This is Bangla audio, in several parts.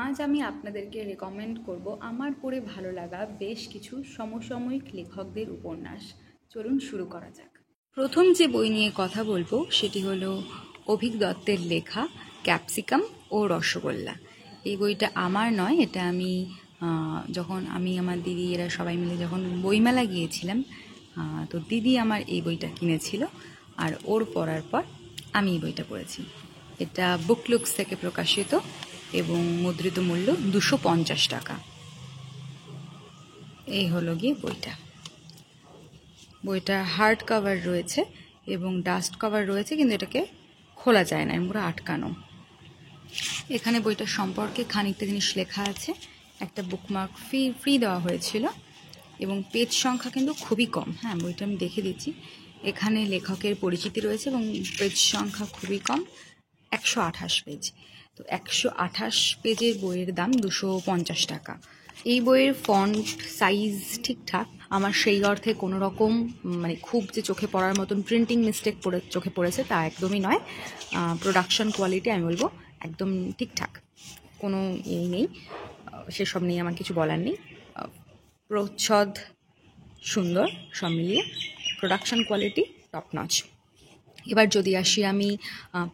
আজ আমি আপনাদেরকে রেকমেন্ড করব আমার পড়ে ভালো লাগা বেশ কিছু সমসাময়িক লেখকদের উপন্যাস। চলুন শুরু করা যাক। প্রথম যে বই নিয়ে কথা বলবো সেটি হলো অভিক দত্তের লেখা ক্যাপসিকাম ও রসগোল্লা। এই বইটা আমার নয়, এটা আমি যখন আমি আমার দিদি এরা সবাই মিলে যখন বইমেলা গিয়েছিলাম, তো দিদি আমার এই বইটা কিনেছিল আর ওর পড়ার পর আমি এই বইটা পড়েছি। এটা বুকলুকস থেকে প্রকাশিত এবং মুদ্রিত মূল্য 250 টাকা। এই হলো গিয়ে বইটা। বইটা হার্ড কভার রয়েছে এবং ডাস্ট কভার রয়েছে, কিন্তু এটাকে খোলা যায় না, পুরো আটকানো। এখানে বইটার সম্পর্কে খানিকটা জিনিস লেখা আছে। একটা বুকমার্ক ফ্রি দেওয়া হয়েছিল এবং পেজ সংখ্যা কিন্তু খুবই কম। হ্যাঁ, বইটা আমি দেখে দিচ্ছি। এখানে লেখকের পরিচিতি রয়েছে এবং পেজ সংখ্যা খুবই কম, 128 পেজ। তো 128 পেজের বইয়ের দাম 250 টাকা। এই বইয়ের ফন্ট সাইজ ঠিকঠাক, আমার সেই অর্থে কোনো রকম মানে খুব যে চোখে পড়ার মতন প্রিন্টিং মিস্টেক চোখে পড়েছে তা একদমই নয়। প্রোডাকশন কোয়ালিটি আমি বলবো একদম ঠিকঠাক, কোনো ইয়ে নেই, সেসব নিয়ে আমার কিছু বলার নেই। প্রচ্ছদ সুন্দর, সব মিলিয়ে প্রোডাকশন কোয়ালিটি টপ নচ। এবার যদি আসি আমি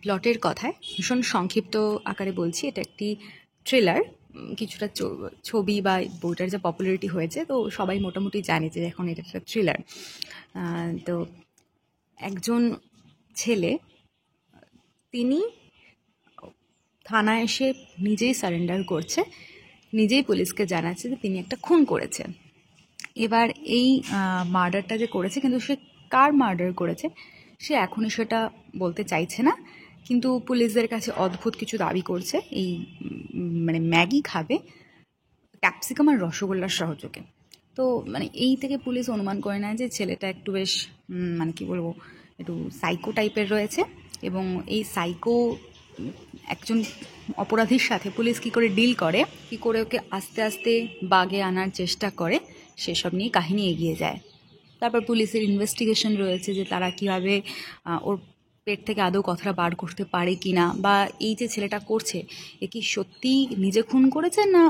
প্লটের কথায়, ভীষণ সংক্ষিপ্ত আকারে বলছি। এটা একটি থ্রিলার। কিছুটা ছবি বা বইটার যে পপুলারিটি হয়েছে, তো সবাই মোটামুটি জানে যে এখন এটা একটা থ্রিলার। তো একজন ছেলে, তিনি থানায় এসে নিজেই সারেন্ডার করছে, নিজেই পুলিশকে জানাচ্ছে যে তিনি একটা খুন করেছে। এবার এই মার্ডারটা যে করেছে, কিন্তু সে কার মার্ডার করেছে সে এখনই সেটা বলতে চাইছে না, কিন্তু পুলিশদের কাছে অদ্ভুত কিছু দাবি করছে। এই মানে ম্যাগি খাবে ক্যাপসিকাম আর রসগোল্লার সহযোগে। তো মানে এই থেকে পুলিশ অনুমান করে নেয় যে ছেলেটা একটু বেশ মানে কি বলবো, একটু সাইকো টাইপের রয়েছে। এবং এই সাইকো একজন অপরাধীর সাথে পুলিশ কী করে ডিল করে, কী করে ওকে আস্তে আস্তে বাগে আনার চেষ্টা করে, সেসব নিয়ে কাহিনী এগিয়ে যায়। তারপর পুলিশের ইনভেস্টিগেশন রয়েছে যে তারা কীভাবে ওর পেট থেকে আদৌ কথাটা বার করতে পারে কি না, বা এই যে ছেলেটা করছে এ কি সত্যিই নিজে খুন করেছে না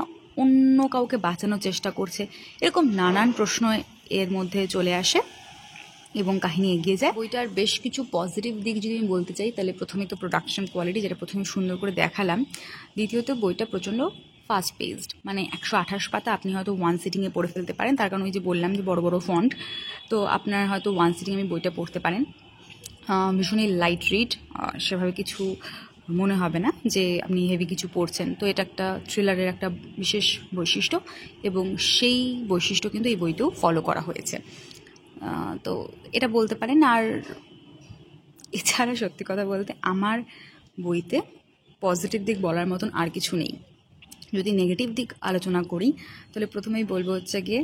অন্য কাউকে বাঁচানোর চেষ্টা করছে। এরকম নানান প্রশ্ন এর মধ্যে চলে আসে এবং কাহিনী এগিয়ে যায়। বইটার বেশ কিছু পজিটিভ দিক যদি আমি বলতে চাই, তাহলে প্রথমে তো প্রোডাকশন কোয়ালিটি, যেটা প্রথমে সুন্দর করে দেখালাম। দ্বিতীয়ত বইটা প্রচণ্ড ফাস্ট পেজড, মানে 128 পাতা আপনি হয়তো ওয়ান সিটিংয়ে পড়ে ফেলতে পারেন। তার কারণ ওই যে বললাম যে বড় বড় ফন্ট, তো আপনার হয়তো ওয়ান সিটিংয়ে আমি বইটা পড়তে পারেন। ভীষণই লাইট রিড, সেভাবে কিছু মনে হবে না যে আপনি হেভি কিছু পড়ছেন। তো এটা একটা থ্রিলারের একটা বিশেষ বৈশিষ্ট্য এবং সেই বৈশিষ্ট্য কিন্তু এই বইতেও ফলো করা হয়েছে। তো এটা বলতে পারেন। আর এছাড়া সত্যি কথা বলতে আমার বইতে পজিটিভ দিক বলার মতন আর কিছু নেই। যদি নেগেটিভ দিক আলোচনা করি তাহলে প্রথমেই বলবো হচ্ছে গিয়ে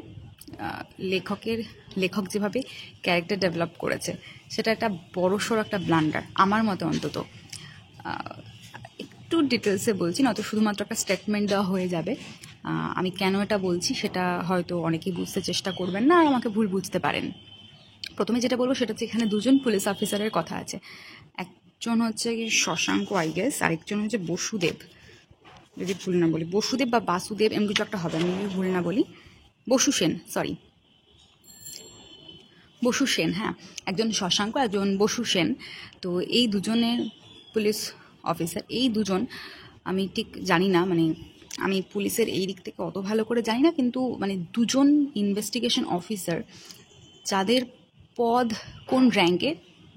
লেখক যেভাবে ক্যারেক্টার ডেভেলপ করেছে সেটা একটা বড়সড় একটা ব্লান্ডার আমার মতে অন্তত। একটু ডিটেলসে বলছি, নয়তো শুধুমাত্র একটা স্টেটমেন্ট দেওয়া হয়ে যাবে। আমি কেন এটা বলছি সেটা হয়তো অনেকেই বুঝতে চেষ্টা করবেন না আর আমাকে ভুল বুঝতে পারেন। প্রথমে যেটা বলবো সেটা হচ্ছে এখানে দুজন পুলিশ অফিসারের কথা আছে। একজন হচ্ছে শশাঙ্ক আই গেস, আরেকজন হচ্ছে বসুদেব, যদি ভুল না বলি, বসুদেব বা বাসুদেব এমন কিছু একটা হবে, আমি যদি ভুল না বলি। বসু সেন, সরি, বসু সেন। হ্যাঁ, একজন শশাঙ্ক, একজন বসু সেন। তো এই দুজনের পুলিশ অফিসার, এই দুজন আমি ঠিক জানি না, মানে আমি পুলিশের এই দিক থেকে অত ভালো করে জানি না, কিন্তু মানে দুজন ইনভেস্টিগেশন অফিসার যাদের পদ কোন র্যাঙ্কে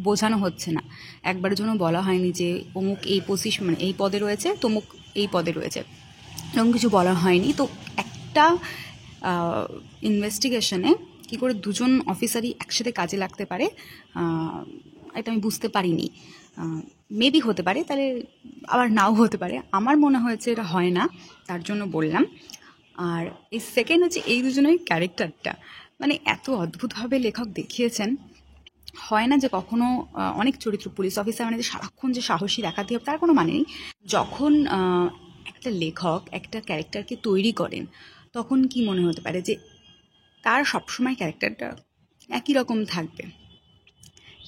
বোঝানো হচ্ছে না, একবারের জন্য বলা হয়নি যে অমুক এই পজিশন মানে এই পদে রয়েছে, তমুক এই পদে রয়েছে, এরকম কিছু বলা হয়নি। তো একটা ইনভেস্টিগেশনে কী করে দুজন অফিসারই একসাথে কাজে লাগতে পারে, এটা আমি বুঝতে পারিনি। মেবি হতে পারে, তাহলে আবার নাও হতে পারে। আমার মনে হয়েছে এটা হয় না, তার জন্য বললাম। আর এই সেকেন্ড হচ্ছে এই দুজনের ক্যারেক্টারটা, মানে এত অদ্ভুতভাবে লেখক দেখিয়েছেন। হয় না যে কখনো অনেক চরিত্র পুলিশ অফিসার মানে যে সারাক্ষণ যে সাহসী দেখাতে হবে তার কোনো মানে নেই। যখন একটা লেখক একটা ক্যারেক্টারকে তৈরি করেন তখন কি মনে হতে পারে যে তার সবসময় ক্যারেক্টারটা একই রকম থাকবে,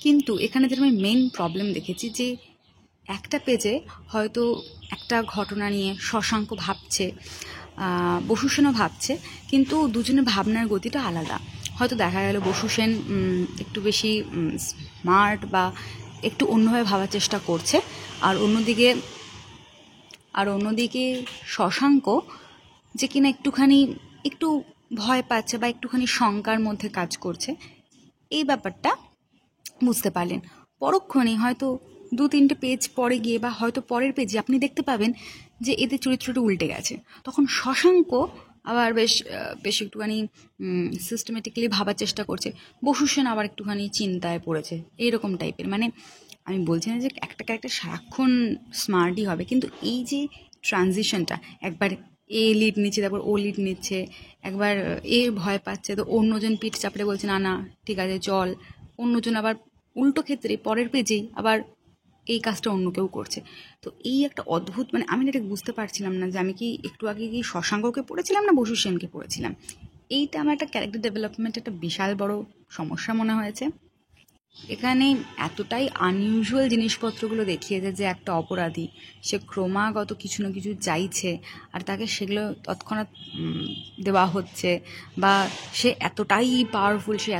কিন্তু এখানে যেটা আমি মেন প্রবলেম দেখেছি যে একটা পেজে হয়তো একটা ঘটনা নিয়ে শশাঙ্ক ভাবছে, বসু সেনও ভাবছে, কিন্তু দুজনের ভাবনার গতিটা আলাদা। হয়তো দেখা গেল বসু সেন একটু বেশি স্মার্ট বা একটু অন্যভাবে ভাবার চেষ্টা করছে, আর অন্যদিকে শশাঙ্ক যে কিনা একটু ভয় পাচ্ছে বা একটুখানি শঙ্কার মধ্যে কাজ করছে, এই ব্যাপারটা বুঝতে পারলেন। পরক্ষণে হয়তো 2-3টে পেজ পরে গিয়ে বা হয়তো পরের পেজে আপনি দেখতে পাবেন যে এদের চরিত্রটা উল্টে গেছে। তখন শশাঙ্ক আবার বেশ একটুখানি সিস্টেমেটিক্যালি ভাবার চেষ্টা করছে, বসু সেন আবার একটুখানি চিন্তায় পড়েছে, এইরকম টাইপের। মানে আমি বলছি না যে একটা ক্যারেক্টার সারাক্ষণ স্মার্টই হবে, কিন্তু এই যে ট্রানজিশনটা, একবার এ লিড নিচ্ছে, তারপর ও লিড নিচ্ছে, একবার এ ভয় পাচ্ছে তো অন্যজন পিঠ চাপড়ে বলছে না না ঠিক আছে চল, অন্যজন আবার উল্টো ক্ষেত্রে পরের পেজেই আবার এই কাজটা অন্য কেউ করছে। তো এই একটা অদ্ভুত, মানে আমি এটা বুঝতে পারছিলাম না যে আমি কি একটু আগে কি শশাঙ্ককে পড়েছিলাম না বসু সেনকে পড়েছিলাম। এইটা আমার একটা ক্যারেক্টার ডেভেলপমেন্ট একটা বিশাল বড় সমস্যা মনে হয়েছে। এখানে এতটাই আনইউজুয়াল জিনিসপত্রগুলো দেখিয়েছে যে একটা অপরাধী সে ক্রমাগত কিছু না কিছু চাইছে, আর তাকে সেগুলো তৎক্ষণাৎ দেওয়া হচ্ছে, বা সে এতটাই পাওয়ারফুল, সে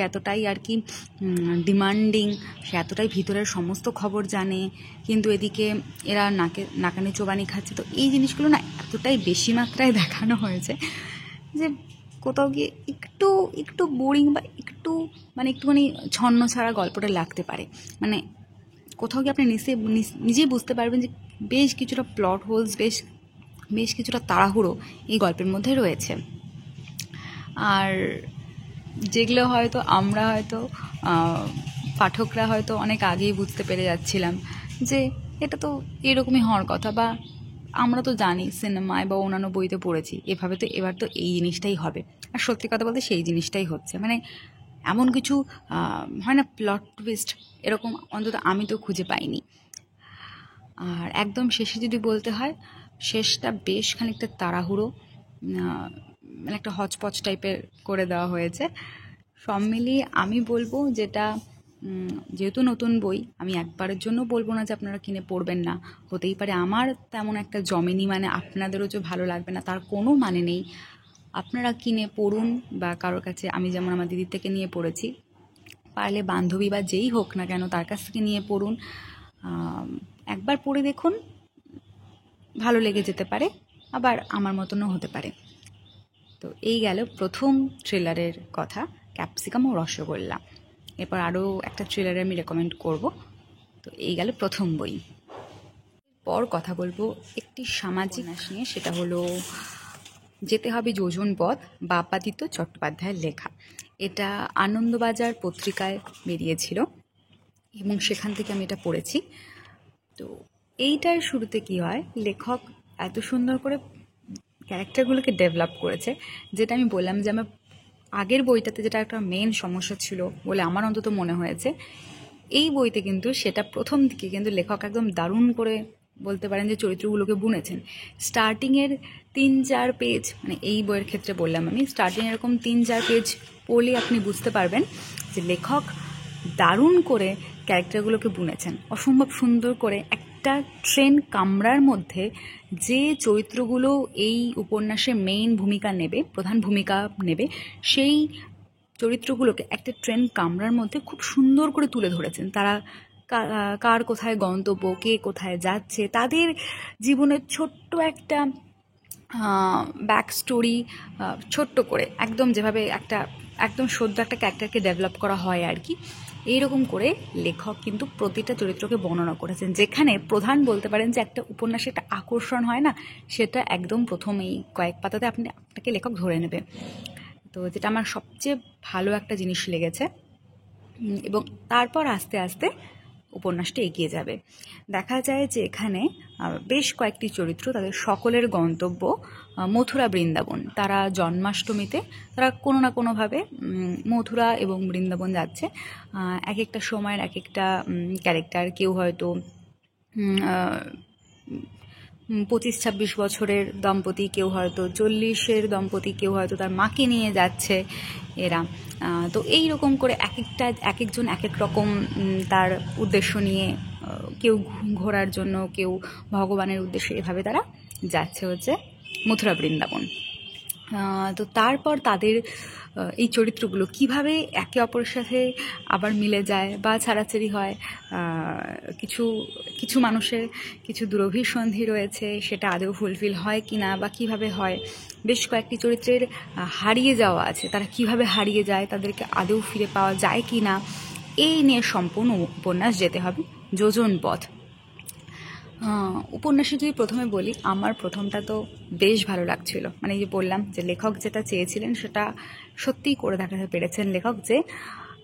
এতটাই আর কি ডিমান্ডিং, সে এতটাই ভিতরের সমস্ত খবর জানে, কিন্তু এদিকে এরা নাকানি চোবানি খাচ্ছে। তো এই জিনিসগুলো না এতটাই বেশি মাত্রায় দেখানো হয়েছে যে কোথাও গিয়ে একটু বোরিং বা একটুখানি ছন্ন ছাড়া গল্পটা লাগতে পারে। মানে কোথাও গিয়ে আপনি নিজেই বুঝতে পারবেন যে বেশ কিছুটা প্লট হোলস, বেশ কিছুটা তাড়াহুড়ো এই গল্পের মধ্যে রয়েছে। আর যেগুলো হয়তো আমরা পাঠকরা হয়তো অনেক আগেই বুঝতে পেরে যাচ্ছিলাম যে এটা তো এরকমই হওয়ার কথা, বা আমরা তো জানি সিনেমায় বা অন্যান্য বইতে পড়েছি এভাবে, তো এবার তো এই জিনিসটাই হবে। আর সত্যি কথা বলতে সেই জিনিসটাই হচ্ছে। মানে এমন কিছু হয় না প্লট টুইস্ট, এরকম অন্তত আমি তো খুঁজে পাইনি। আর একদম শেষে যদি বলতে হয়, শেষটা বেশ খানিকটা তাড়াহুড়ো, মানে একটা হচপচ টাইপের করে দেওয়া হয়েছে। সব মিলিয়ে আমি বলবো যেটা, যেহেতু নতুন বই, আমি একবারের জন্য বলবো না যে আপনারা কিনে পড়বেন না। হতেই পারে আমার তেমন একটা জমেনি, মানে আপনাদেরও যে ভালো লাগবে না তার কোনো মানে নেই। আপনারা কিনে পড়ুন, বা কারোর কাছে, আমি যেমন আমার দিদির থেকে নিয়ে পড়েছি, পারলে বান্ধবী বা যেই হোক না কেন তার কাছ থেকে নিয়ে পড়ুন। একবার পড়ে দেখুন, ভালো লেগে যেতে পারে, আবার আমার মতনও হতে পারে। তো এই গেল প্রথম থ্রিলারের কথা, ক্যাপসিকাম ও রসগোল্লা। এরপর আরও একটা থ্রিলারে আমি রেকমেন্ড করব। তো এই গেল প্রথম বই। পর কথা বলবো একটি সামাজিক নিয়ে, সেটা হলো যেতে হবে যোজন পথ, বাপাদিত্য চট্টোপাধ্যায়ের লেখা। এটা আনন্দবাজার পত্রিকায় বেরিয়েছিল এবং সেখান থেকে আমি এটা পড়েছি। তো এইটার শুরুতে কি হয়, লেখক এত সুন্দর করে ক্যারেক্টারগুলোকে ডেভেলপ করেছে, যেটা আমি বললাম যে আমার আগের বইটাতে যেটা একটা মেন সমস্যা ছিল বলে আমার অন্তত মনে হয়েছে, এই বইতে কিন্তু সেটা প্রথম দিকে কিন্তু লেখক একদম দারুণ করে বলতে পারেন যে চরিত্রগুলোকে বুনেছেন। স্টার্টিংয়ের 3-4 পেজ, মানে এই বইয়ের ক্ষেত্রে বললাম আমি, স্টার্টিং এরকম 3-4 পেজ পড়লে আপনি বুঝতে পারবেন যে লেখক দারুণ করে ক্যারেক্টারগুলোকে বুনেছেন, অসম্ভব সুন্দর করে। একটা ট্রেন কামরার মধ্যে যে চরিত্রগুলো এই উপন্যাসে মেইন ভূমিকা নেবে, প্রধান ভূমিকা নেবে, সেই চরিত্রগুলোকে একটা ট্রেন কামরার মধ্যে খুব সুন্দর করে তুলে ধরেছেন। তারা কার কোথায় গন্তব্য, কে কোথায় যাচ্ছে, তাদের জীবনের ছোট্ট একটা ব্যাক স্টোরি ছোট্ট করে, একদম যেভাবে একদম সদ্য একটা ক্যারেক্টারকে ডেভেলপ করা হয় আর কি, এইরকম করে লেখক কিন্তু প্রতিটা চরিত্রকে বর্ণনা করেছেন। যেখানে প্রধান বলতে পারেন যে একটা উপন্যাসে একটা আকর্ষণ হয় না, সেটা একদম প্রথমেই কয়েক পাতাতে আপনাকে লেখক ধরে নেবে। তো যেটা আমার সবচেয়ে ভালো একটা জিনিস লেগেছে, এবং তারপর আস্তে আস্তে উপন্যাসটা এগিয়ে যাবে। দেখা যায় যে এখানে বেশ কয়েকটি চরিত্র, তাদের সকলের গন্তব্য মথুরা বৃন্দাবন। তারা জন্মাষ্টমীতে তারা কোনো না কোনোভাবে মথুরা এবং বৃন্দাবন যাচ্ছে। এক একটা সময়ের এক একটা ক্যারেক্টার, কেউ হয়তো 25-26 বছরের দম্পতি, কেউ হয়তো 40-এর দম্পতি, কেউ হয়তো তার মাকে নিয়ে যাচ্ছে এরা। তো এই রকম করে এক একজন এক এক রকম তার উদ্দেশ্য নিয়ে কেউ ঘোরার জন্য, কেউ ভগবানের উদ্দেশ্যে, এভাবে তারা যাচ্ছে হচ্ছে মথুরা বৃন্দাবন। তো তারপর তাদের এই চরিত্রগুলো কিভাবে একে অপরের সাথে আবার মিলে যায় বা ছাড়াছাড়ি হয়, কিছু কিছু মানুষের কিছু দুরভিসন্ধি রয়েছে, সেটা আদৌ ফুলফিল হয় কি না বা কীভাবে হয়। বেশ কয়েকটি চরিত্রের হারিয়ে যাওয়া আছে, তারা কিভাবে হারিয়ে যায়, তাদেরকে আদৌ ফিরে পাওয়া যায় কি না, এই নিয়ে সম্পূর্ণ উপন্যাস যেতে হবে যোজন পথ। উপন্যাসে যদি প্রথমে বলি, আমার প্রথমটা তো বেশ ভালো লাগছিল। মানে এই যে বললাম যে লেখক যেটা চেয়েছিলেন সেটা সত্যিই করে দেখাতে পেরেছেন লেখক, যে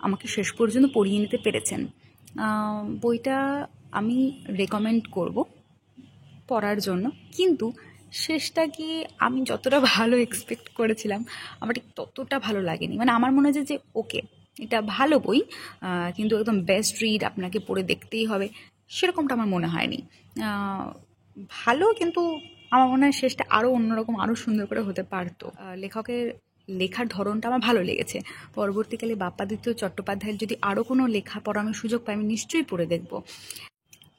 আমাকে শেষ পর্যন্ত পড়িয়ে নিতে পেরেছেন। বইটা আমি রেকমেন্ড করব পড়ার জন্য, কিন্তু শেষটা গিয়ে আমি যতটা ভালো এক্সপেক্ট করেছিলাম আমার ঠিক ততটা ভালো লাগেনি। মানে আমার মনে হয় যে ওকে, এটা ভালো বই, কিন্তু একদম বেস্ট রিড, আপনাকে পড়ে দেখতেই হবে, সেরকমটা আমার মনে হয়নি। ভালো, কিন্তু আমার মনে হয় শেষটা আরও অন্যরকম, আরও সুন্দর করে হতে পারতো। লেখকের লেখার ধরনটা আমার ভালো লেগেছে। পরবর্তীকালে বাপ্পাদিত্য চট্টোপাধ্যায়ের যদি আরও কোনো লেখা পড়ার আমি সুযোগ পাই, আমি নিশ্চয়ই পড়ে দেখব।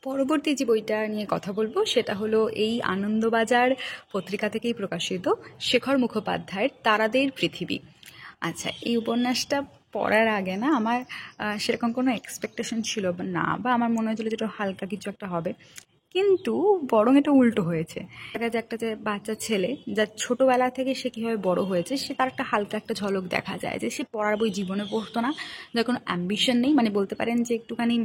পরবর্তী যে বইটা নিয়ে কথা বলবো সেটা হলো এই আনন্দবাজার পত্রিকা থেকেই প্রকাশিত শেখর মুখোপাধ্যায়ের তারাদের পৃথিবী। আচ্ছা, এই উপন্যাসটা পড়ার আগে না আমার সেরকম কোনো এক্সপেকটেশন ছিল না, বা আমার মনে হয়েছিল যেটা হালকা কিছু একটা হবে, কিন্তু বরং এটা উল্টো হয়েছে। দেখা যায় একটা যে বাচ্চা ছেলে, যার ছোটোবেলা থেকে সে কীভাবে বড় হয়েছে, সে তার একটা হালকা একটা ঝলক দেখা যায়, যে সে পড়ার বই জীবনে পড়তো না, যার কোনো অ্যাম্বিশন নেই, মানে বলতে পারেন যে একটুখানি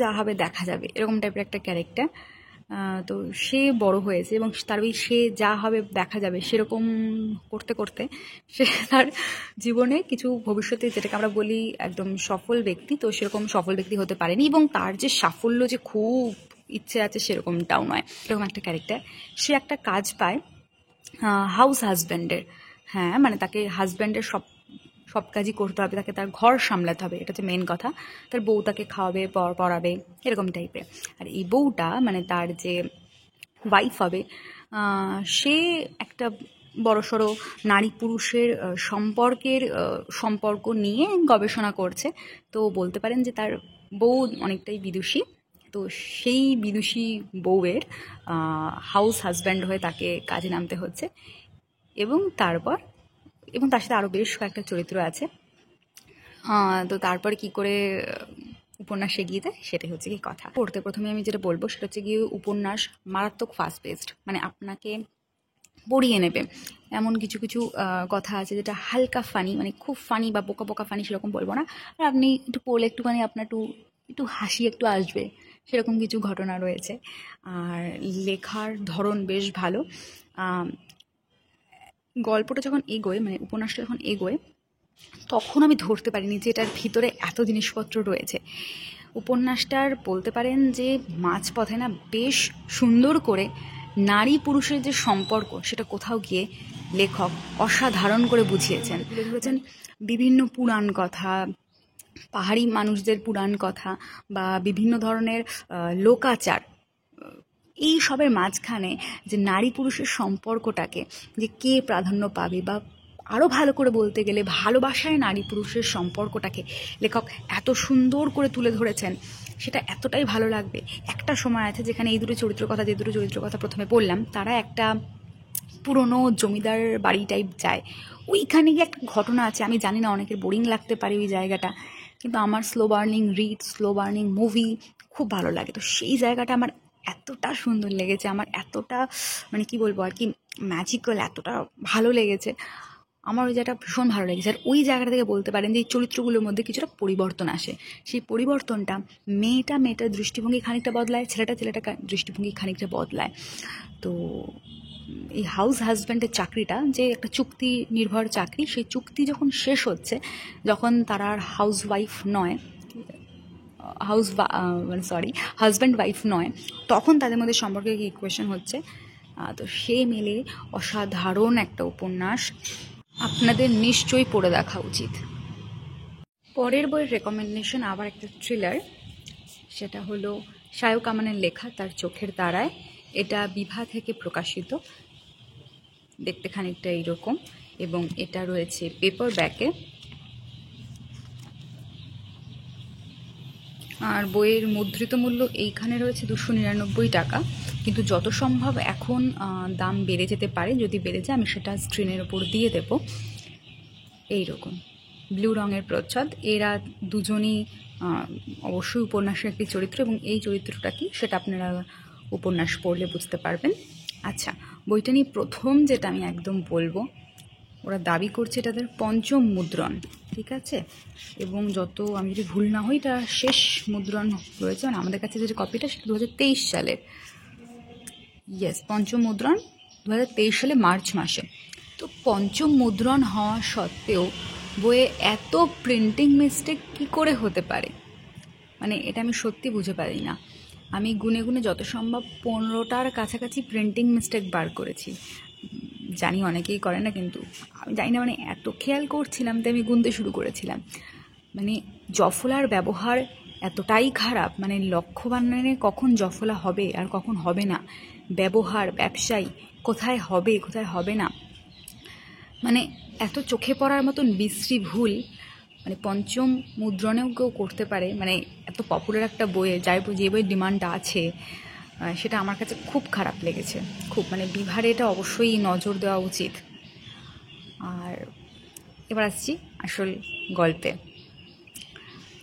যা হবে দেখা যাবে এরকম টাইপের একটা ক্যারেক্টার। তো সে বড় হয়েছে এবং তার ওই সে যা হবে দেখা যাবে সেরকম করতে করতে সে তার জীবনে কিছু ভবিষ্যতে, যেটাকে আমরা বলি একদম সফল ব্যক্তি, তো সেরকম সফল ব্যক্তি হতে পারেনি, এবং তার যে সাফল্য যে খুব ইচ্ছে আছে সেরকমটাও নয়, এরকম একটা ক্যারেক্টার। সে একটা কাজ পায় হাউস হাজব্যান্ডের। হ্যাঁ, মানে তাকে হাজব্যান্ডের সব কাজই করতে হবে, তাকে তার ঘর সামলাতে হবে, এটা হচ্ছে মেন কথা। তার বউ তাকে খাওয়াবে, পড়াবে, এরকম টাইপের। আর এই বউটা, মানে তার যে ওয়াইফ হবে, সে একটা বড়সড় নারী পুরুষের সম্পর্ক নিয়ে গবেষণা করছে। তো বলতে পারেন যে তার বউ অনেকটাই বিদুষী, তো সেই বিদুষী বউয়ের হাউস হাজব্যান্ড হয়ে তাকে কাজে নামতে হচ্ছে। এবং তার সাথে আরও বেশ কয়েকটা চরিত্র আছে। তো তারপরে কি করে উপন্যাস এগিয়ে দেয় সেটাই হচ্ছে কি কথা। পড়তে প্রথমে আমি যেটা বলবো সেটা হচ্ছে গিয়ে উপন্যাস মারাত্মক ফাস্ট পেসড, মানে আপনাকে পড়িয়ে নেবে। এমন কিছু কিছু কথা আছে যেটা হালকা ফানি, মানে খুব ফানি বা বোকা বোকা ফানি সেরকম বলবো না, আর আপনি একটু পড়লে একটুখানি আপনার একটু হাসি একটু আসবে, সেরকম কিছু ঘটনা রয়েছে। আর লেখার ধরন বেশ ভালো। গল্পটা যখন এগোয়, মানে উপন্যাসটা যখন এগোয়, তখন আমি ধরতে পারিনি যে এটার ভিতরে এত জিনিসপত্র রয়েছে। উপন্যাসটার বলতে পারেন যে মাঝপথে না বেশ সুন্দর করে নারী পুরুষের যে সম্পর্ক সেটা কোথাও গিয়ে লেখক অসাধারণ করে বুঝিয়েছেন। তুলে ধরেছেন বিভিন্ন পুরাণ কথা, পাহাড়ি মানুষদের পুরাণ কথা, বা বিভিন্ন ধরনের লোকাচার, এই সবের মাঝখানে যে নারী পুরুষের সম্পর্কটাকে যে কে প্রাধান্য পাবে, বা আরও ভালো করে বলতে গেলে ভালোবাসায় নারী পুরুষের সম্পর্কটাকে লেখক এত সুন্দর করে তুলে ধরেছেন, সেটা এতটাই ভালো লাগবে। একটা সময় আছে যেখানে যে দুটো চরিত্রের কথা প্রথমে বললাম, তারা একটা পুরনো জমিদার বাড়ি টাইপ যায়। ওইখানে গিয়ে একটা ঘটনা আছে, আমি জানি না অনেকের বোরিং লাগতে পারে ওই জায়গাটা, কিন্তু আমার স্লো বার্নিং মুভি খুব ভালো লাগে। তো সেই জায়গাটা আমার এতটা সুন্দর লেগেছে, আমার এতটা মানে কি বলবো আর কি, ম্যাজিক্যাল, এতটা ভালো লেগেছে আমার, ওই জায়গাটা ভীষণ ভালো লেগেছে। আর ওই জায়গাটা থেকে বলতে পারেন যে এই চরিত্রগুলোর মধ্যে কিছুটা পরিবর্তন আসে। সেই পরিবর্তনটা মেয়েটার দৃষ্টিভঙ্গি খানিকটা বদলায়, ছেলেটা দৃষ্টিভঙ্গি খানিকটা বদলায়। তো এই হাউস হাজব্যান্ডের চাকরিটা যে একটা চুক্তি নির্ভর চাকরি, সেই চুক্তি যখন শেষ হচ্ছে, যখন তারা আর হাজব্যান্ড ওয়াইফ নয়, তখন তাদের মধ্যে সম্পর্কে কি ইকুয়েশন হচ্ছে। তো সে মিলে অসাধারণ একটা উপন্যাস, আপনাদের নিশ্চয়ই পড়ে দেখা উচিত। পরের বইয়ের রেকমেন্ডেশন আবার একটা থ্রিলার, সেটা হলো শায়ক আমানের লেখা তার চোখের তারায়। এটা বিভা থেকে প্রকাশিত, দেখতে খানিকটা এইরকম, এবং এটা রয়েছে পেপার ব্যাকে। আর বইয়ের মুদ্রিত মূল্য এইখানে রয়েছে 299 টাকা, কিন্তু যত সম্ভব এখন দাম বেড়ে যেতে পারে, যদি বেড়ে যায় আমি সেটা স্ক্রিনের ওপর দিয়ে দেব। এইরকম ব্লু রঙের প্রচ্ছদ, এরা দুজনই অবশ্যই উপন্যাসের একটি চরিত্র, এবং এই চরিত্রটা কি সেটা আপনারা উপন্যাস পড়লে বুঝতে পারবেন। আচ্ছা, বইটা নিয়ে প্রথম যেটা আমি একদম বলবো, ওরা দাবি করছে এটা তাদের পঞ্চম মুদ্রণ, ঠিক আছে, এবং যত আমি যদি ভুল না হই এটা শেষ মুদ্রণ রয়েছে, মানে আমাদের কাছে যে কপিটা সেটা 2023 সালের, ইয়েস পঞ্চম মুদ্রণ 2023 সালে মার্চ মাসে। তো পঞ্চম মুদ্রণ হওয়া সত্ত্বেও বইয়ে এত প্রিন্টিং মিস্টেক কি করে হতে পারে, মানে এটা আমি সত্যি বুঝে পারি না। আমি গুনে গুনে যত সম্ভব 15টার কাছাকাছি প্রিন্টিং মিস্টেক বার করেছি, জানি অনেকেই করে না, কিন্তু আমি জানি না, মানে এত খেয়াল করছিলাম তাই আমি গুনতে শুরু করেছিলাম। মানে জফলার ব্যবহার এতটাই খারাপ, মানে লক্ষ্যবান্বনে কখন জফলা হবে আর কখন হবে না, ব্যবহার ব্যবসায়ী কোথায় হবে কোথায় হবে না, মানে এত চোখে পড়ার মতন বিশ্রী ভুল মানে পঞ্চম মুদ্রণেও কেউ করতে পারে, মানে এত পপুলার একটা বইয়ে যে বইয়ের ডিমান্ডটা আছে সেটা আমার কাছে খুব খারাপ লেগেছে, খুব, মানে বিভারে এটা অবশ্যই নজর দেওয়া উচিত। আর এবার আসছি আসল গল্পে।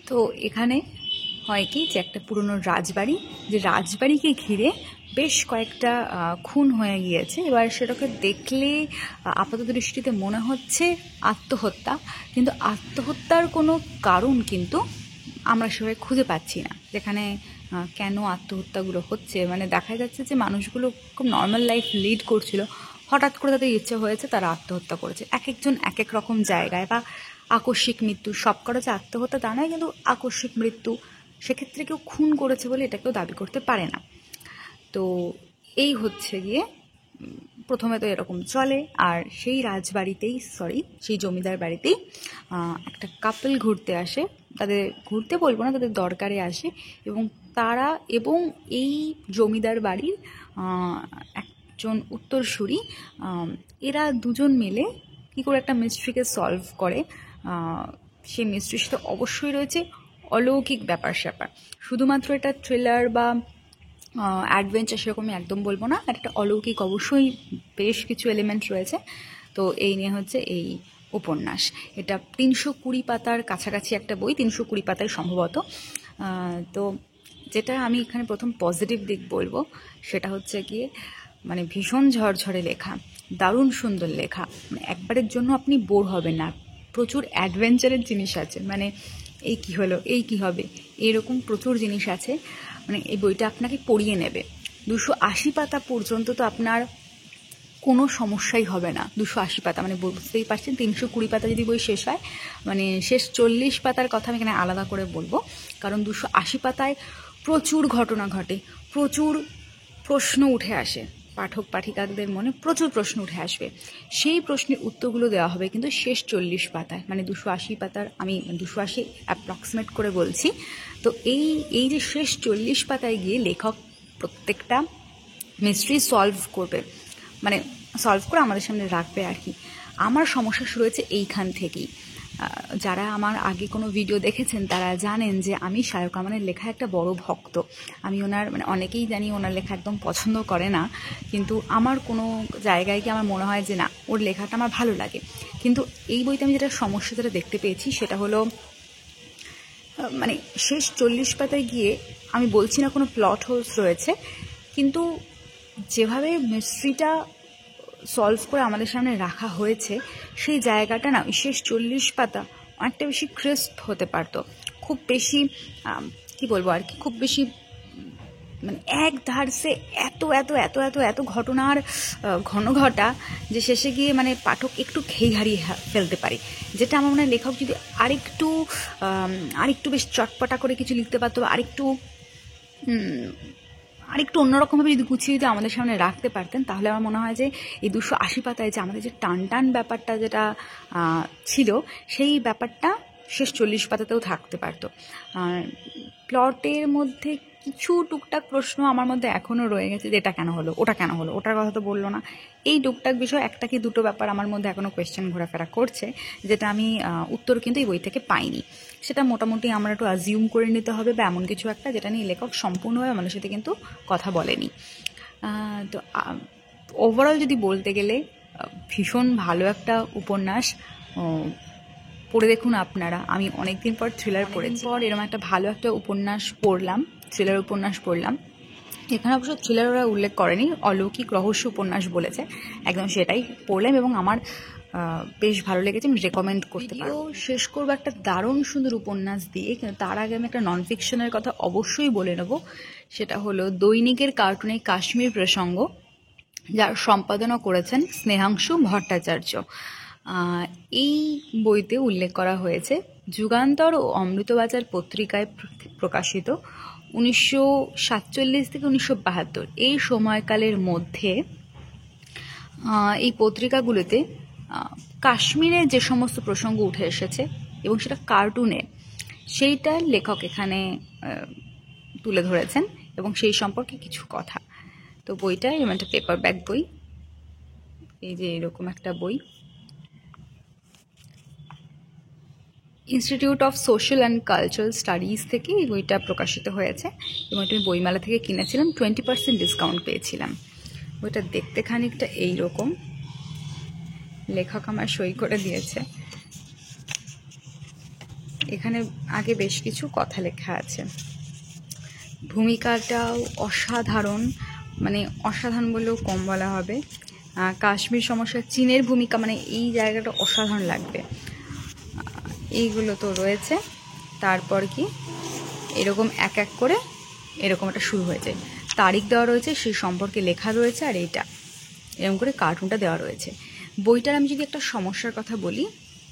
তো এখানে হয় কি যে একটা পুরনো রাজবাড়ি, যে রাজবাড়িকে ঘিরে বেশ কয়েকটা খুন হয়ে গিয়েছে। এবার সেটাকে দেখলে আপাত দৃষ্টিতে মনে হচ্ছে আত্মহত্যা, কিন্তু আত্মহত্যার কোনো কারণ কিন্তু আমরা সেভাবে খুঁজে পাচ্ছি না, যেখানে কেন আত্মহত্যাগুলো হচ্ছে। মানে দেখা যাচ্ছে যে মানুষগুলো খুব নর্মাল লাইফ লিড করছিল, হঠাৎ করে তাদের ইচ্ছে হয়েছে তারা আত্মহত্যা করেছে, এক একজন এক এক রকম জায়গায়, বা আকস্মিক মৃত্যু, সব করা যে আত্মহত্যা তা নয়, কিন্তু আকস্মিক মৃত্যু, সেক্ষেত্রে কেউ খুন করেছে বলে এটা কেউ দাবি করতে পারে না। তো এই হচ্ছে গিয়ে প্রথমে তো এরকম চলে, আর সেই রাজবাড়িতেই সেই জমিদার বাড়িতেই একটা কাপল ঘুরতে আসে, তাদের ঘুরতে বলবো না, তাদের দরকারে আসে, এবং এই জমিদার বাড়ির একজন উত্তরসূরি, এরা দুজন মিলে কী করে একটা মিস্ট্রিকে সলভ করে। সেই মিস্ট্রির সাথে অবশ্যই রয়েছে অলৌকিক ব্যাপার স্যাপার, শুধুমাত্র এটা থ্রিলার বা অ্যাডভেঞ্চার সেরকম আমি একদম বলবো না, আর একটা অলৌকিক অবশ্যই বেশ কিছু এলিমেন্ট রয়েছে। তো এই নিয়ে হচ্ছে এই উপন্যাস, এটা 320 পাতার কাছাকাছি একটা বই, 320 পাতায় সম্ভবত। তো যেটা আমি এখানে প্রথম পজিটিভ দিক বলবো সেটা হচ্ছে গিয়ে মানে ভীষণ ঝরঝরে লেখা, দারুণ সুন্দর লেখা, মানে একবারের জন্য আপনি বোর হবেন না, প্রচুর অ্যাডভেঞ্চারের জিনিস আছে, মানে এই কি হলো এই কি হবে এরকম প্রচুর জিনিস আছে, মানে এই বইটা আপনাকে পড়িয়ে নেবে। 280 পাতা পর্যন্ত তো আপনার কোনো সমস্যাই হবে না, 280 পাতা মানে বুঝতেই পারছেন, 320 পাতা যদি বই শেষ হয়, মানে শেষ 40 পাতার কথা আমি এখানে আলাদা করে বলবো, কারণ 280 পাতায় প্রচুর ঘটনা ঘটে, প্রচুর প্রশ্ন উঠে আসে, পাঠক পাঠিকাদের মনে প্রচুর প্রশ্ন উঠে আসবে, সেই প্রশ্নের উত্তরগুলো দেওয়া হবে কিন্তু শেষ 40 পাতায়, মানে 280 পাতার আমি 280 অ্যাপ্রক্সিমেট করে বলছি। তো এই যে শেষ 40 পাতায় গিয়ে লেখক প্রত্যেকটা মিস্ট্রি সলভ করবে, মানে সলভ করে আমাদের সামনে রাখবে আর কি। আমার সমস্যা শুরু হয়েছে এইখান থেকেই। যারা আমার আগে কোনো ভিডিও দেখেছেন তারা জানেন যে আমি শায়ক আমানের লেখা একটা বড় ভক্ত, আমি ওনার মানে অনেকেই জানি ওনার লেখা একদম পছন্দ করে না, কিন্তু আমার কোনো জায়গায় কি আমার মনে হয় যে না ওর লেখাটা আমার ভালো লাগে। কিন্তু এই বইতে আমি যেটা সমস্যা যেটা দেখতে পেয়েছি সেটা হলো মানে শেষ 40 পাতায় গিয়ে, আমি বলছি না কোনো প্লট হোলস রয়েছে, কিন্তু যেভাবে মিস্ট্রিটা সলভ করে আমাদের সামনে রাখা হয়েছে সেই জায়গাটা না শেষ 40 পাতা অনেকটা বেশি ক্রিস্প হতে পারতো, খুব বেশি কি বলবো আর কি, খুব বেশি মানে এক ধারসে এত এত এত এত এত ঘটনার ঘনঘটা যে শেষে গিয়ে মানে পাঠক একটু খেই হারিয়ে ফেলতে পারে, যেটা আমার মনে হয় লেখক যদি আরেকটু বেশ চটপটা করে কিছু লিখতে পারতো, বা আরেকটু অন্যরকমভাবে যদি গুছিয়ে যদি আমাদের সামনে রাখতে পারতেন, তাহলে আমার মনে হয় যে এই 280 পাতায় যে আমাদের যে টান ব্যাপারটা যেটা ছিল সেই ব্যাপারটা শেষ 40 পাতাতেও থাকতে পারতো। প্লটের মধ্যে কিছু টুকটাক প্রশ্ন আমার মধ্যে এখনও রয়ে গেছে, যে এটা কেন হলো, ওটা কেন হলো, ওটার কথা তো বললো না, এই টুকটাক বিষয় একটা কি দুটো ব্যাপার আমার মধ্যে এখনও কোয়েশ্চেন ঘোরাফেরা করছে, যেটা আমি উত্তর কিন্তু এই বই থেকে পাইনি। সেটা মোটামুটি আমরা একটু অ্যাজিউম করে নিতে হবে, বা এমন কিছু একটা যেটা নিয়ে লেখক সম্পূর্ণভাবে আমাদের সাথে কিন্তু কথা বলেনি। তো ওভারঅল যদি বলতে গেলে ভীষণ ভালো একটা উপন্যাস। পড়ে দেখুন আপনারা। আমি অনেকদিন পর থ্রিলার পড়েছি, এরকম একটা ভালো একটা উপন্যাস পড়লাম, থ্রিলার উপন্যাস পড়লাম। এখানে অবশ্য থ্রিলার ওরা উল্লেখ করেনি, অলৌকিক রহস্য উপন্যাস বলেছে, একদম সেটাই পড়লাম এবং আমার বেশ ভালো লেগেছে, আমি রেকমেন্ড করতে পারি। শেষ করবো একটা দারুণ সুন্দর উপন্যাস দিয়ে, কিন্তু তার আগে আমি একটা নন ফিকশনের কথা অবশ্যই বলে নেব। সেটা হলো দৈনিকের কার্টুনে কাশ্মীর প্রসঙ্গ, যার সম্পাদনা করেছেন স্নেহাংশু ভট্টাচার্য। এই বইতে উল্লেখ করা হয়েছে যুগান্তর ও অমৃতবাজার পত্রিকায় প্রকাশিত 1947 থেকে 1972 এই সময়কালের মধ্যে এই পত্রিকাগুলোতে কাশ্মীরের যে সমস্ত প্রসঙ্গ উঠে এসেছে এবং সেটা কার্টুনে, সেইটা লেখক এখানে তুলে ধরেছেন এবং সেই সম্পর্কে কিছু কথা। তো বইটা এরকম একটা পেপার ব্যাক বই, এই যে এরকম একটা বই, institute of social and cultural studies থেকে এই বইটা প্রকাশিত হয়েছে এবং এটা আমি বইমেলা থেকে কিনেছিলাম, 20% ডিসকাউন্ট পেয়েছিলাম। বইটা দেখতে খানিকটা এইরকম, লেখক আমার সই করে দিয়েছে। এখানে আগে বেশ কিছু কথা লেখা আছে। ভূমিকাটাও অসাধারণ, মানে অসাধারণ বললেও কম বলা হবে। কাশ্মীর সমস্যা, চীনের ভূমিকা, মানে এই জায়গাটা অসাধারণ লাগবে। এইগুলো তো রয়েছে। তারপর কি এরকম এক এক করে এরকম একটা শুরু হয়েছে, তারিখ দেওয়া রয়েছে, সেই সম্পর্কে লেখা রয়েছে, আর এইটা এরকম করে কার্টুনটা দেওয়া রয়েছে। বইটার আমি যদি একটা সমস্যার কথা বলি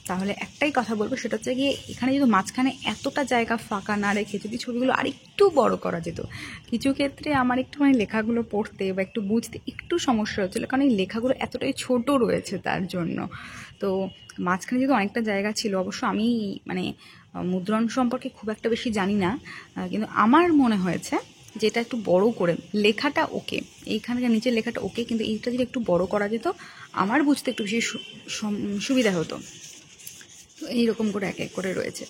তাহলে একটাই কথা বলবো, সেটা হচ্ছে গিয়ে এখানে যদি মাঝখানে এতটা জায়গা ফাঁকা না রেখে যদি ছবিগুলো আরেকটু বড় করা যেত। কিছু ক্ষেত্রে আমার একটুখানি লেখাগুলো পড়তে বা একটু বুঝতে একটু সমস্যা হচ্ছিলো, কারণ এই লেখাগুলো এতটাই ছোট রয়েছে তার জন্য। তো মাঝখানে যদি অনেকটা জায়গা ছিল, অবশ্য আমি মানে মুদ্রণ সম্পর্কে খুব একটা বেশি জানি না, কিন্তু আমার মনে হয়েছে যেটা একটু বড় করে লেখাটা ওকে, এইখানকার নিচের লেখাটা ওকে, কিন্তু এইটা যদি একটু বড় করা যেত আমার বুঝতে একটু বেশি সুবিধা হতো। তো এইরকম করে এক এক করে রয়েছে।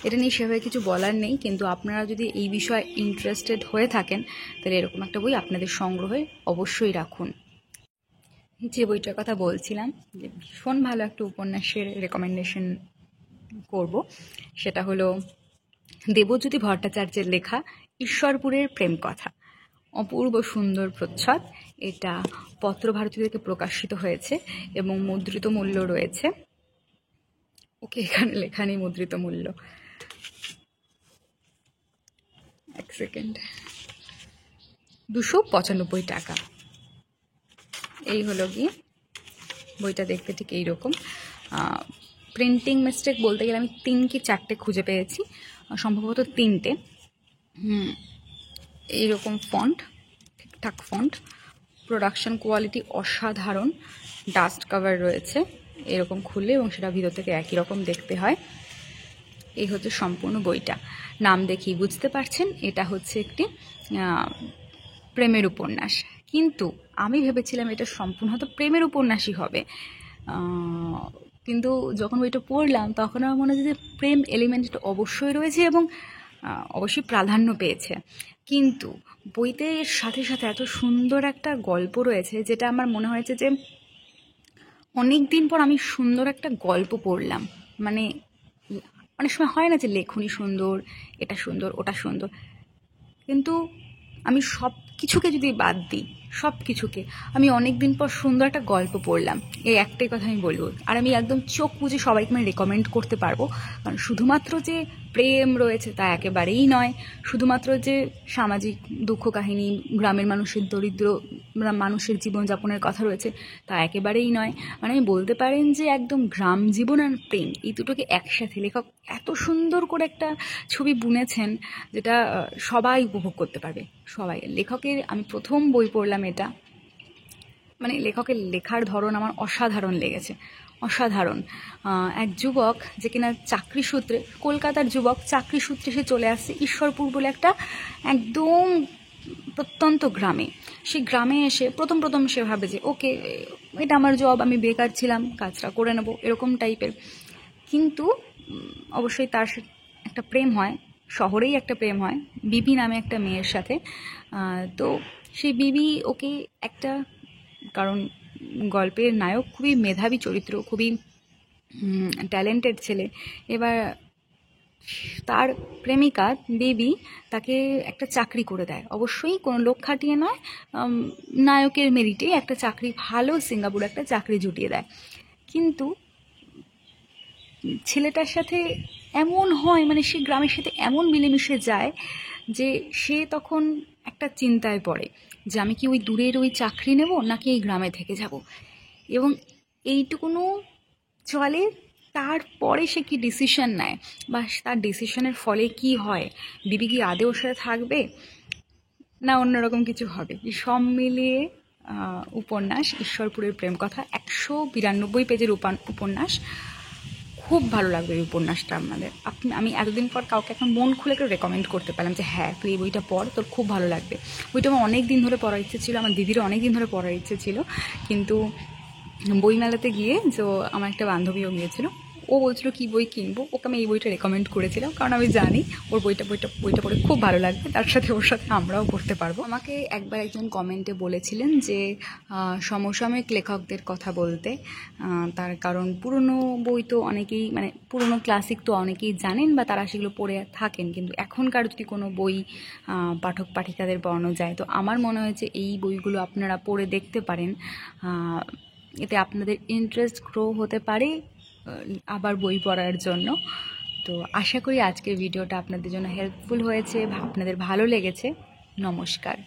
এটা নিয়ে সেভাবে কিছু বলার নেই, কিন্তু আপনারা যদি এই বিষয়ে ইন্টারেস্টেড হয়ে থাকেন তাহলে এরকম একটা বই আপনাদের সংগ্রহে অবশ্যই রাখুন। যে বইটার কথা বলছিলাম যে ভীষণ ভালো একটা উপন্যাসের রেকমেন্ডেশন করব, সেটা হলো দেবজ্যোতি ভট্টাচার্যের লেখা ঈশ্বরপুরের প্রেম কথা। অপূর্ব সুন্দর প্রচ্ছদ। এটা পত্রভারতী থেকে প্রকাশিত হয়েছে এবং মুদ্রিত মূল্য রয়েছে, ওকে এখানে লেখা নেই মুদ্রিত মূল্য, এক সেকেন্ড, 295 টাকা। এই হলো গিয়ে বইটা, দেখতে ঠিক এইরকম। প্রিন্টিং মিস্টেক বলতে গেলে আমি 3 কি 4টে খুঁজে পেয়েছি, সম্ভবত 3টে। এইরকম ফন্ট, ঠিকঠাক ফন্ট, প্রোডাকশন কোয়ালিটি অসাধারণ, ডাস্ট কভার রয়েছে এরকম খুললে, এবং সেটা ভিতর থেকে একই রকম দেখতে হয়। এই হচ্ছে সম্পূর্ণ বইটা। নাম দেখেই বুঝতে পারছেন এটা হচ্ছে একটি প্রেমের উপন্যাস, কিন্তু আমি ভেবেছিলাম এটা সম্পূর্ণ হয়তো প্রেমের উপন্যাসই হবে, কিন্তু যখন বইটা পড়লাম তখন আমার মনে হচ্ছে যে প্রেম এলিমেন্টটা অবশ্যই রয়েছে এবং অবশ্যই প্রাধান্য পেয়েছে, কিন্তু বইতে সাথে সাথে এত সুন্দর একটা গল্প রয়েছে যেটা আমার মনে হয়েছে যে অনেক দিন পর আমি সুন্দর একটা গল্প পড়লাম। মানে অনেক সময় হয় না যে লেখনী সুন্দর, এটা সুন্দর, ওটা সুন্দর, কিন্তু আমি সব কিছুকে যদি বাদ দিই, সব কিছুকে আমি অনেক দিন পর সুন্দর একটা গল্প পড়লাম, এই একটাই কথা আমি বলবো। আর আমি একদম চোখ বুঝে সবাইকে আমি রেকমেন্ড করতে পারবো, কারণ শুধুমাত্র যে প্রেম রয়েছে তা একেবারেই নয়, শুধুমাত্র যে সামাজিক দুঃখ কাহিনী, গ্রামের মানুষের দরিদ্র মানুষের জীবনযাপনের কথা রয়েছে তা একেবারেই নয়। মানে আমি বলতে পারেন যে একদম গ্রাম জীবন আর প্রেম, এই দুটোকে একসাথে লেখক এত সুন্দর করে একটা ছবি বুনেছেন যেটা সবাই উপভোগ করতে পারবে, সবাই। লেখকের আমি প্রথম বই পড়লাম এটা, মানে লেখকের লেখার ধরন আমার অসাধারণ লেগেছে, অসাধারণ। এক যুবক যে কিনা চাকরি সূত্রে, কলকাতার যুবক, চাকরি সূত্রে সে চলে আসছে ঈশ্বরপুর বলে একটা একদম প্রত্যন্ত গ্রামে। সেই গ্রামে এসে প্রথম সে ভাবে যে ওকে এটা আমার জব, আমি বেকার ছিলাম, কাজটা করে নেবো, এরকম টাইপের। কিন্তু অবশ্যই তার একটা প্রেম হয়, শহরেই একটা প্রেম হয় বিবি নামে একটা মেয়ের সাথে। তো সেই বিবি ওকে একটা, কারণ গল্পের নায়ক খুবই মেধাবী চরিত্র, খুবই ট্যালেন্টেড ছেলে। এবার তার প্রেমিকা বেবি তাকে একটা চাকরি করে দেয়, অবশ্যই কোনো লোক খাটিয়ে নয়, নায়কের মেরিটে একটা চাকরি, ভালো সিঙ্গাপুরে একটা চাকরি জুটিয়ে দেয়। কিন্তু ছেলেটার সাথে এমন হয়, মানে সে গ্রামের সাথে এমন মিলেমিশে যায় যে সে তখন একটা চিন্তায় পড়ে যে আমি কি ওই দূরের ওই চাকরি নেব নাকি এই গ্রামে থেকে যাব। এবং এইটুকুনো চলে, তারপরে সে কি ডিসিশন নেয় বা তার ডিসিশনের ফলে কি হয়, বিবি কি আদৌ ওর সাথে থাকবে না অন্যরকম কিছু হবে, এই সব মিলিয়ে উপন্যাস ঈশ্বরপুরের প্রেম কথা, 192 পেজের উপন্যাস। খুব ভালো লাগবে এই উপন্যাসটা আপনাদের। আমি এতদিন পর কাউকে এখন মন খুলে করে রেকমেন্ড করতে পারলাম যে হ্যাঁ তুই এই বইটা পড়, তোর খুব ভালো লাগবে। বইটা আমার অনেক দিন ধরে পড়ার ইচ্ছে ছিল, আমার দিদিরও অনেক দিন ধরে পড়ার ইচ্ছে ছিল, কিন্তু বইমেলাতে গিয়ে আমার একটা বান্ধবীও গিয়েছিল, ও বলছিল কি বই কিনবো, ওকে আমি এই বইটা রেকমেন্ড করেছিলাম কারণ আমি জানি ওর বইটা পড়ে খুব ভালো লাগবে, তার সাথে ওর সাথে আমরাও পড়তে পারবো। আমাকে একবার একজন কমেন্টে বলেছিলেন যে সমসাময়িক লেখকদের কথা বলতে, তার কারণ পুরনো বই তো অনেকেই, মানে পুরনো ক্লাসিক তো অনেকেই জানেন বা তারা সেগুলো পড়ে থাকেন, কিন্তু এখনকার যদি কোনো বই পাঠক পাঠিকাদের পড়ানো যায়, তো আমার মনে হয়েছে এই বইগুলো আপনারা পড়ে দেখতে পারেন, এতে আপনাদের ইন্টারেস্ট গ্রো হতে পারে আবার বই পড়ার জন্য। তো আশা করি আজকের ভিডিওটা আপনাদের জন্য হেল্পফুল হয়েছে, আপনাদের ভালো লেগেছে। নমস্কার।